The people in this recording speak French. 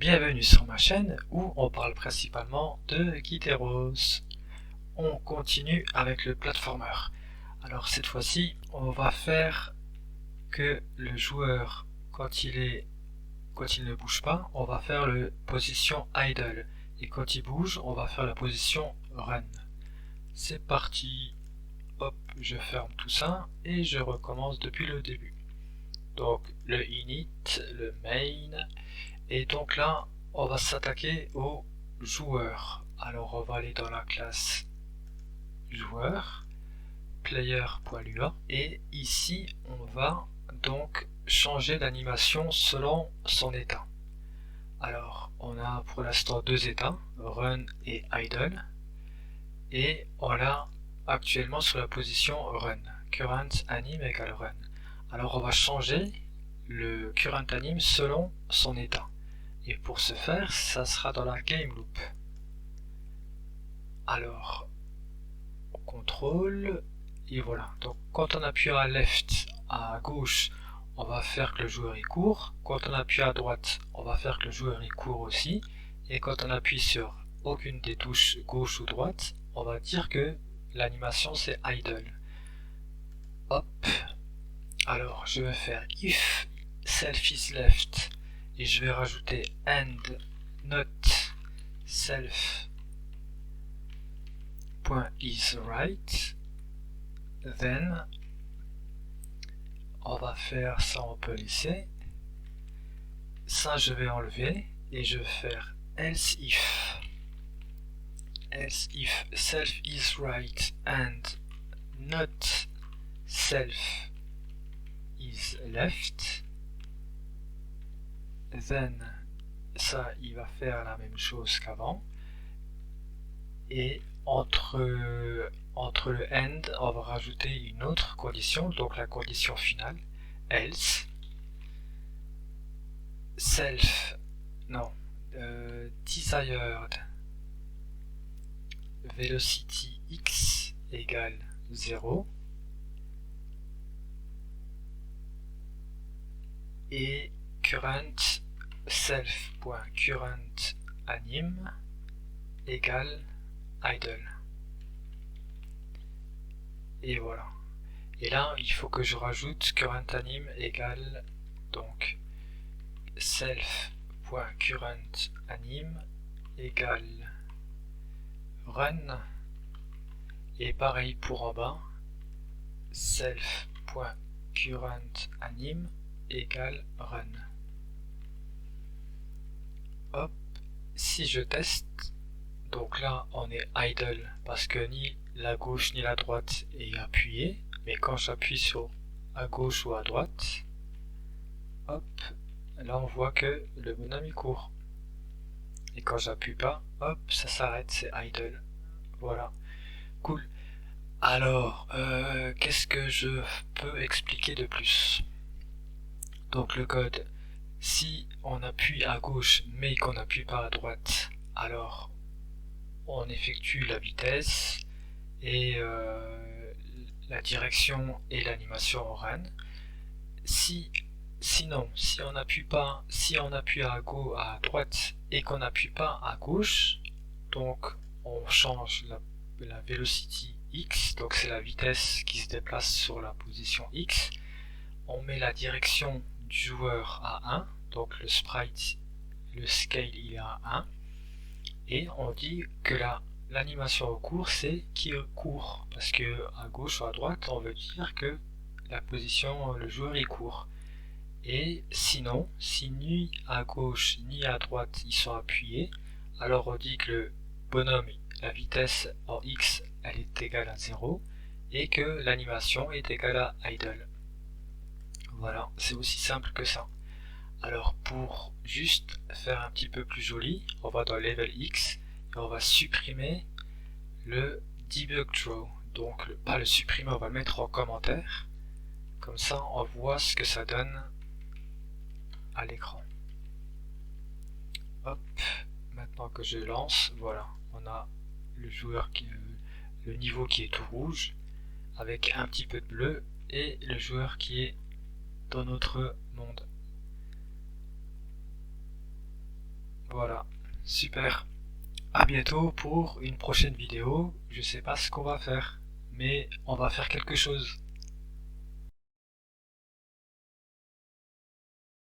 Bienvenue sur ma chaîne où on parle principalement de Guiteros. On continue avec le platformer. Alors cette fois-ci, on va faire que le joueur, quand il ne bouge pas, on va faire la position idle. Et quand il bouge, on va faire la position run. C'est parti. Hop, je ferme tout ça et je recommence depuis le début. Donc le init, le main, et donc là on va s'attaquer au joueur. Alors on va aller dans la classe joueur, player.lua, et ici on va donc changer d'animation selon son état. Alors on a pour l'instant deux états, run et idle, et on l'a actuellement sur la position run, current anim égale run. Alors on va changer le current anim selon son état. Et pour ce faire, ça sera dans la game loop. Alors, on contrôle, et voilà. Donc quand on appuie à left, à gauche, on va faire que le joueur y court. Quand on appuie à droite, on va faire que le joueur y court aussi. Et quand on appuie sur aucune des touches gauche ou droite, on va dire que l'animation c'est idle. Hop. Alors je vais faire if self is left et je vais rajouter and not self is right, then on va faire ça, on peut laisser ça, je vais enlever et je vais faire else if self is right and not self is left, then ça il va faire la même chose qu'avant, et entre le end on va rajouter une autre condition, donc la condition finale, else self desired velocity x égale 0 et current self.current anim égale idle. Et voilà. Et là, il faut que je rajoute current anim égale donc self.current anim égale run, et pareil pour en bas, self.current anim égale run. Hop, si je teste, donc là on est idle parce que ni la gauche ni la droite est appuyée, mais quand j'appuie sur à gauche ou à droite, hop, là on voit que le bonhomme il court. Et quand j'appuie pas, hop, ça s'arrête, c'est idle. Voilà, cool. Alors, qu'est-ce que je peux expliquer de plus? Donc le code, si on appuie à gauche mais qu'on n'appuie pas à droite, alors on effectue la vitesse et la direction et l'animation en run. Sinon, si on appuie à droite et qu'on n'appuie pas à gauche, donc on change la velocity x, donc c'est la vitesse qui se déplace sur la position x. On met la direction du joueur à 1, donc le sprite, le scale il est à 1, et on dit que l'animation au cours c'est qui court, parce que à gauche ou à droite on veut dire que la position, le joueur il court. Et sinon, si ni à gauche ni à droite ils sont appuyés, alors on dit que le bonhomme, la vitesse en x elle est égale à 0 et que l'animation est égale à idle. Voilà, c'est aussi simple que ça. Alors pour juste faire un petit peu plus joli, on va dans level x et on va supprimer le debug draw. Donc pas le supprimer, on va le mettre en commentaire. Comme ça on voit ce que ça donne à l'écran. Hop, maintenant que je lance, voilà, on a le joueur le niveau qui est tout rouge avec un petit peu de bleu et le joueur qui est dans notre monde. Voilà, super. À bientôt pour une prochaine vidéo. Je sais pas ce qu'on va faire, mais on va faire quelque chose.